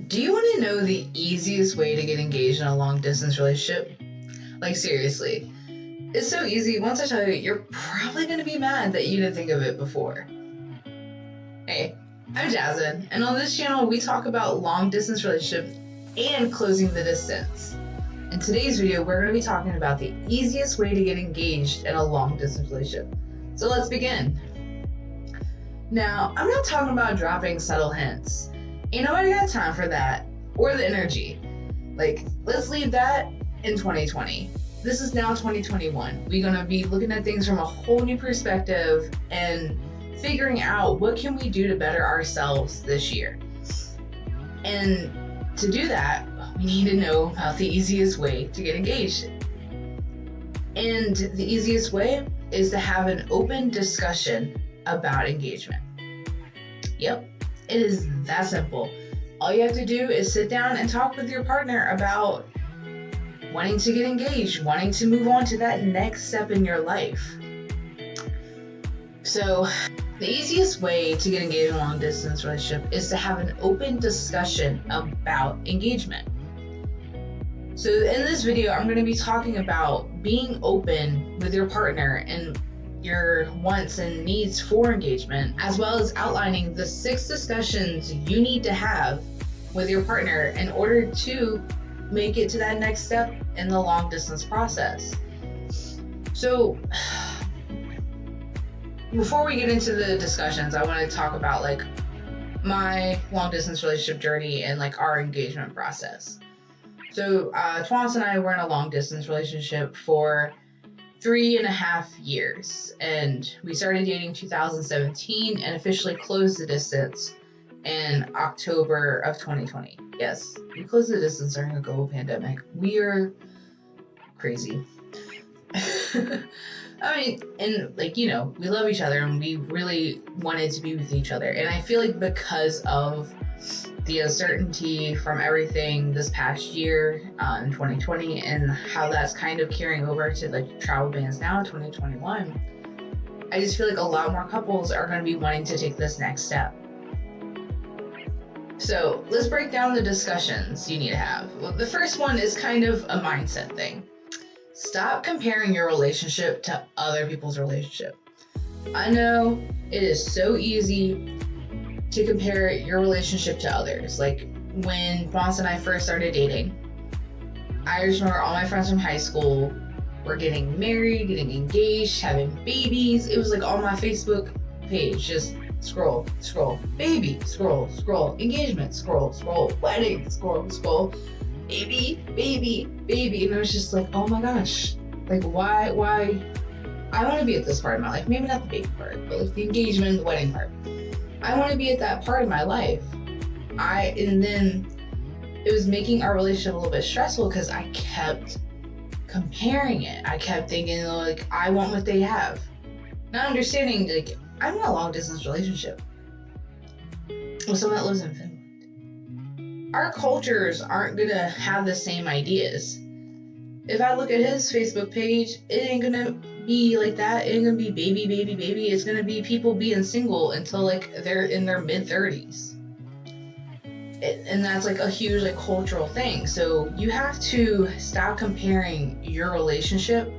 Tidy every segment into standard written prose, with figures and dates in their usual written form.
Do you want to know the easiest way to get engaged in a long distance relationship? Like, seriously. It's so easy. Once I tell you, you're probably going to be mad that you didn't think of it before. Hey, I'm Jasmine, and on this channel, we talk about long distance relationships and closing the distance. In today's video, we're going to be talking about the easiest way to get engaged in a long distance relationship. So let's begin. Now, I'm not talking about dropping subtle hints. Ain't nobody got time for that, or the energy. Like, let's leave that in 2020. This is now 2021. We're gonna be looking at things from a whole new perspective and figuring out what can we do to better ourselves this year. And to do that, we need to know about the easiest way to get engaged. And the easiest way is to have an open discussion about engagement. Yep. It is that simple. All you have to do is sit down and talk with your partner about wanting to get engaged, wanting to move on to that next step in your life. So, the easiest way to get engaged in a long distance relationship is to have an open discussion about engagement. So, in this video, I'm going to be talking about being open with your partner and your wants and needs for engagement, as well as outlining the 6 discussions you need to have with your partner in order to make it to that next step in the long distance process. So before we get into the discussions, I want to talk about like my long distance relationship journey and like our engagement process. So Twanis and I were in a long distance relationship for 3.5 years, and we started dating in 2017 and officially closed the distance in October of 2020. Yes, we closed the distance during a global pandemic. We are crazy. I mean, and like, you know, we love each other and we really wanted to be with each other. And I feel like because of the uncertainty from everything this past year in 2020 and how that's kind of carrying over to like travel bans now in 2021, I just feel like a lot more couples are going to be wanting to take this next step. So let's break down the discussions you need to have. Well, the first one is kind of a mindset thing. Stop comparing your relationship to other people's relationship. I know it is so easy to compare your relationship to others. Like when Twanis and I first started dating, I just remember all my friends from high school were getting married, getting engaged, having babies. It was like on my Facebook page, just scroll, baby, scroll, engagement, scroll, wedding, scroll, baby. And I was just like, oh my gosh, like why? I want to be at this part of my life. Maybe not the baby part, but like the engagement, the wedding part. I want to be at that part of my life. And then it was making our relationship a little bit stressful because I kept comparing it. I kept thinking like, I want what they have. Not understanding like, I'm in a long distance relationship with someone that lives in Finland. Our cultures aren't gonna have the same ideas. If I look at his Facebook page, it ain't gonna be like that. It ain't gonna be baby. It's gonna be people being single until like they're in their mid-30s. And that's like a huge like cultural thing. So you have to stop comparing your relationship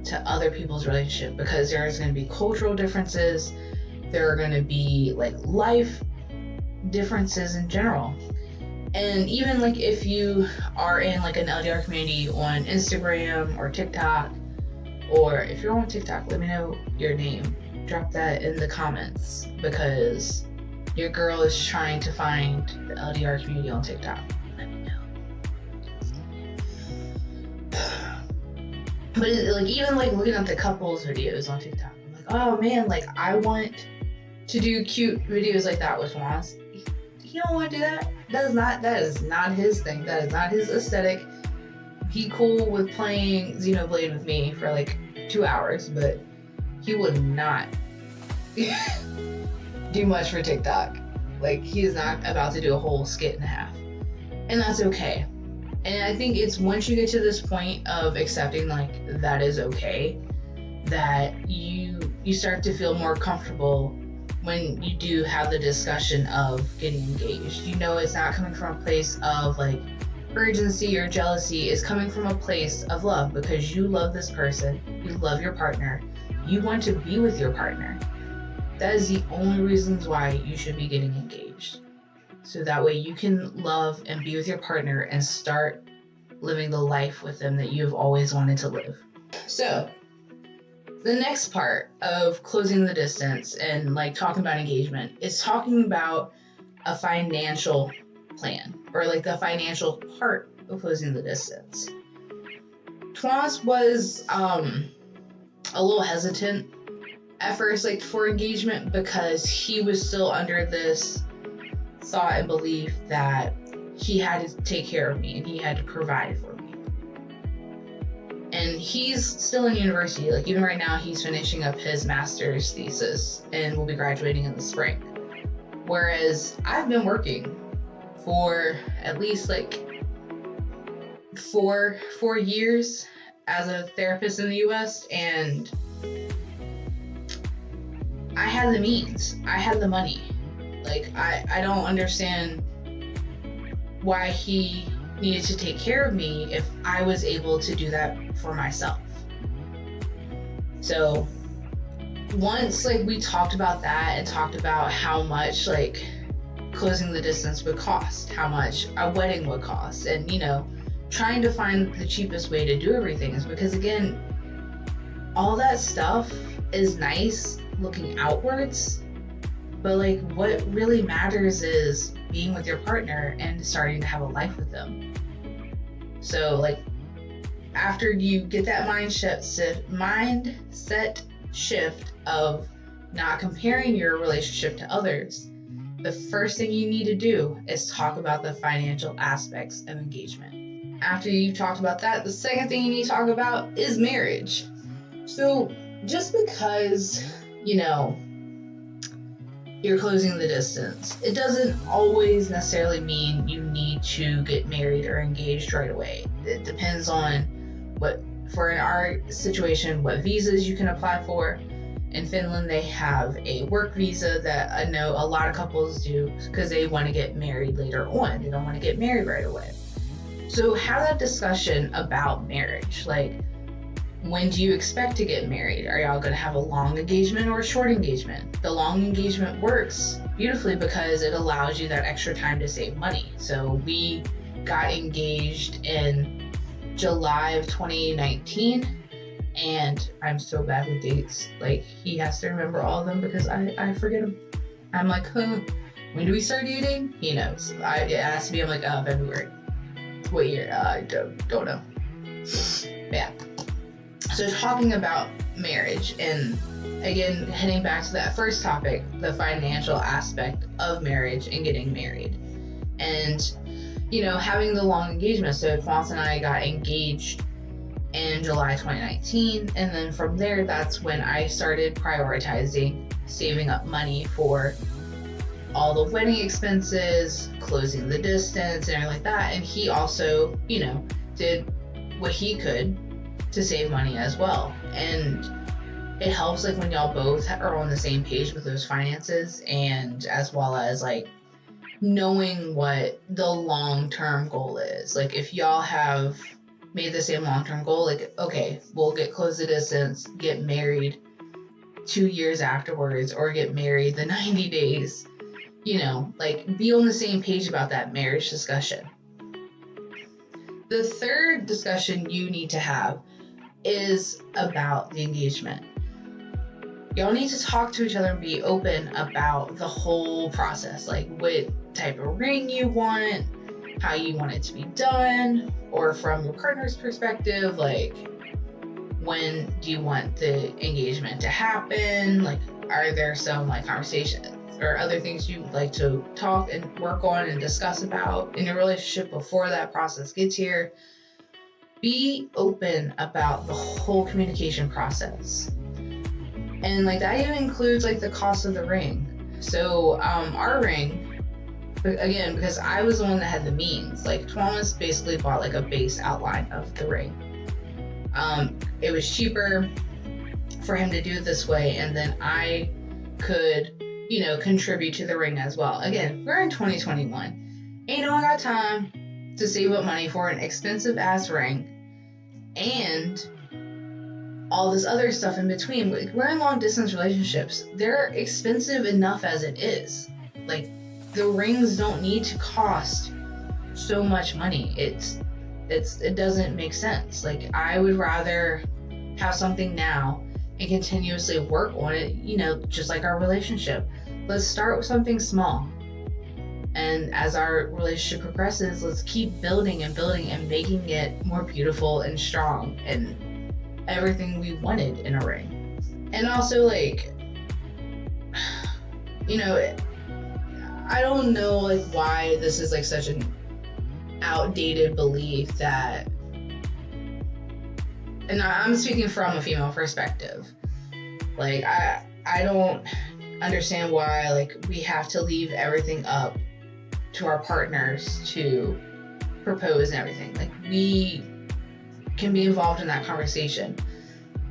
to other people's relationship, because there's going to be cultural differences. There are going to be like life differences in general. And even like if you are in like an LDR community on Instagram or TikTok, or if you're on TikTok, let me know your name. Drop that in the comments, because your girl is trying to find the LDR community on TikTok. Let me know. But like even like looking at the couples videos on TikTok, I'm like, oh man, like I want to do cute videos like that with Twanis. He don't want to do that. That is not his thing. That is not his aesthetic. He cool with playing Xenoblade with me for like 2 hours, but he would not do much for TikTok. Like he is not about to do a whole skit and a half. And that's okay. And I think it's once you get to this point of accepting like that is okay, that you start to feel more comfortable when you do have the discussion of getting engaged. You know it's not coming from a place of like urgency or jealousy. It's coming from a place of love because you love this person, you love your partner, you want to be with your partner. That is the only reasons why you should be getting engaged. So that way you can love and be with your partner and start living the life with them that you've always wanted to live. So the next part of closing the distance and like talking about engagement is talking about a financial plan, or like the financial part of closing the distance. Tomas was a little hesitant at first, like for engagement, because he was still under this thought and belief that he had to take care of me and he had to provide for me. And he's still in university. Like even right now, he's finishing up his master's thesis and will be graduating in the spring. Whereas I've been working for at least like four years as a therapist in the US, and I had the means, I had the money. Like I don't understand why he needed to take care of me if I was able to do that for myself. So once like we talked about that and talked about how much like closing the distance would cost, how much a wedding would cost, and you know, trying to find the cheapest way to do everything, is because again, all that stuff is nice looking outwards, but like what really matters is being with your partner and starting to have a life with them. So like after you get that mindset shift of not comparing your relationship to others, the first thing you need to do is talk about the financial aspects of engagement. After you've talked about that, the second thing you need to talk about is marriage. So just because, you know, you're closing the distance, it doesn't always necessarily mean you need to get married or engaged right away. It depends on what, for in our situation, what visas you can apply for. In Finland, they have a work visa that I know a lot of couples do because they want to get married later on. They don't want to get married right away. So have that discussion about marriage. Like, when do you expect to get married? Are y'all going to have a long engagement or a short engagement? The long engagement works beautifully because it allows you that extra time to save money. So we got engaged in July of 2019, and I'm so bad with dates. Like, he has to remember all of them because I forget them. I'm like, when do we start dating? He knows. It has to be, I'm like, February. What year? I don't know. Yeah. So talking about marriage, and again, heading back to that first topic, the financial aspect of marriage and getting married. And, you know, having the long engagement. So Quant and I got engaged in July 2019. And then from there, that's when I started prioritizing saving up money for all the wedding expenses, closing the distance, and everything like that. And he also, you know, did what he could to save money as well. And it helps like when y'all both are on the same page with those finances, and as well as like knowing what the long-term goal is. Like if y'all have made the same long-term goal, like, okay, we'll close the distance, get married 2 years afterwards, or get married the 90 days, you know, like be on the same page about that marriage discussion. The third discussion you need to have is about the engagement. Y'all need to talk to each other and be open about the whole process, like what type of ring you want, how you want it to be done, or from your partner's perspective, like when do you want the engagement to happen? Like, are there some like conversations or other things you like to talk and work on and discuss about in your relationship before that process gets here? Be open about the whole communication process. And like that even includes like the cost of the ring. So our ring, again, because I was the one that had the means, like Thomas basically bought like a base outline of the ring. It was cheaper for him to do it this way, and then I could contribute to the ring as well. Again, we're in 2021. Ain't no one got time to save up money for an expensive ass ring and all this other stuff in between. Like, we're in long distance relationships. They're expensive enough as it is. Like, the rings don't need to cost so much money. It doesn't make sense. Like, I would rather have something now and continuously work on it, just like our relationship. Let's start with something small. And as our relationship progresses, let's keep building and building and making it more beautiful and strong and everything we wanted in a ring. And also, like, I don't know, like, why this is like such an outdated belief that, and I'm speaking from a female perspective, like, I don't understand why, like, we have to leave everything up to our partners to propose and everything. Like, we can be involved in that conversation.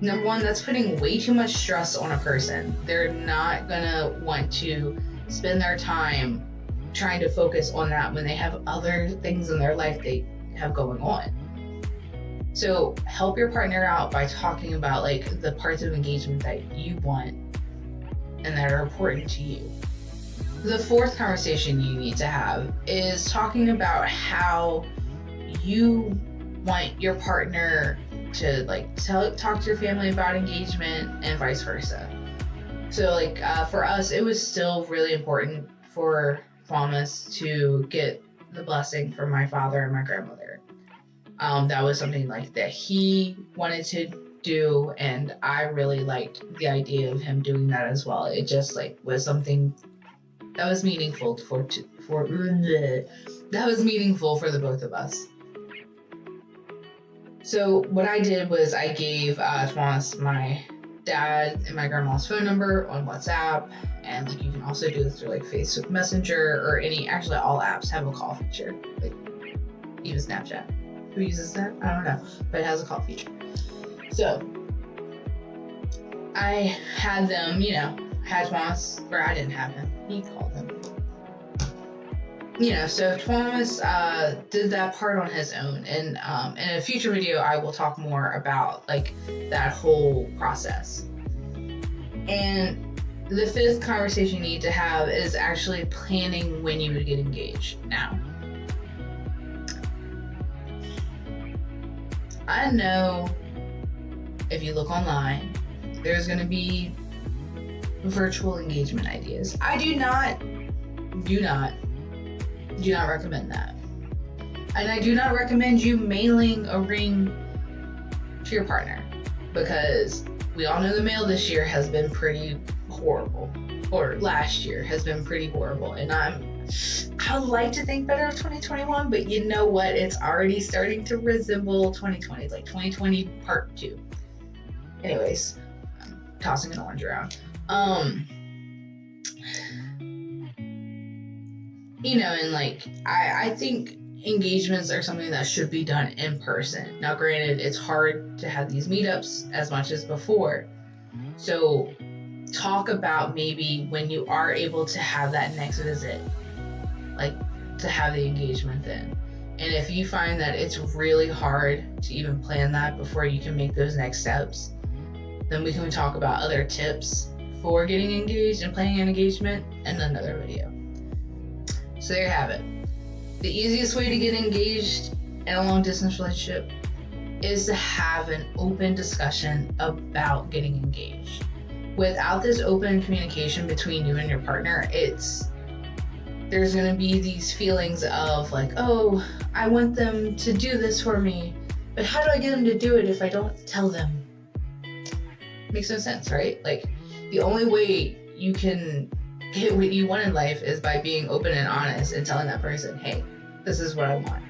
Number one, that's putting way too much stress on a person. They're not gonna want to spend their time trying to focus on that when they have other things in their life they have going on. So help your partner out by talking about, like, the parts of engagement that you want and that are important to you. The fourth conversation you need to have is talking about how you want your partner to, like, talk to your family about engagement and vice versa. So, like, for us, it was still really important for Thomas to get the blessing from my father and my grandmother. That was something, like, that he wanted to do, and I really liked the idea of him doing that as well. It just, like, was something that was meaningful for the both of us. So what I did was I gave Thomas my dad and my grandma's phone number on WhatsApp, and, like, you can also do this through, like, Facebook Messenger or actually all apps have a call feature, like even Snapchat. Who uses that? I don't know, but it has a call feature. So I had them, had Thomas, or I didn't have him, he called them. So Thomas did that part on his own, and in a future video I will talk more about, like, that whole process. And the fifth conversation you need to have is actually planning when you would get engaged. Now, I know if you look online, there's going to be virtual engagement ideas. I do not recommend that. And I do not recommend you mailing a ring to your partner, because we all know the mail this year has been pretty horrible, or last year has been pretty horrible, and I would like to think better of 2021, but you know what? It's already starting to resemble 2020. It's like 2020 part 2. Anyways, I'm tossing an orange around. And, like, I think engagements are something that should be done in person. Now, granted, it's hard to have these meetups as much as before. So talk about maybe when you are able to have that next visit, like, to have the engagement then. And if you find that it's really hard to even plan that before you can make those next steps, then we can talk about other tips for getting engaged and planning an engagement in another video. So there you have it. The easiest way to get engaged in a long distance relationship is to have an open discussion about getting engaged. Without this open communication between you and your partner, there's going to be these feelings of, like, oh, I want them to do this for me, but how do I get them to do it if I don't tell them? Makes no sense, right? Like, the only way you can get what you want in life is by being open and honest and telling that person, hey, this is what I want.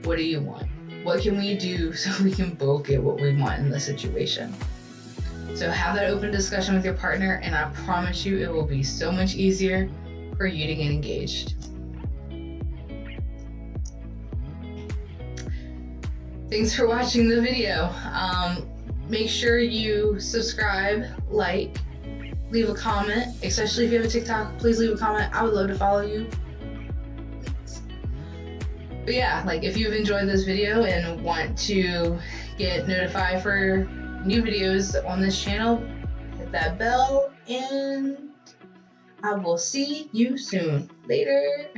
What do you want? What can we do so we can both get what we want in the situation? So have that open discussion with your partner, and I promise you it will be so much easier for you to get engaged. Thanks for watching the video. Make sure you subscribe, like, leave a comment, especially if you have a TikTok. Please leave a comment. I would love to follow you. But yeah, like if you've enjoyed this video and want to get notified for new videos on this channel, hit that bell, and I will see you soon. Later.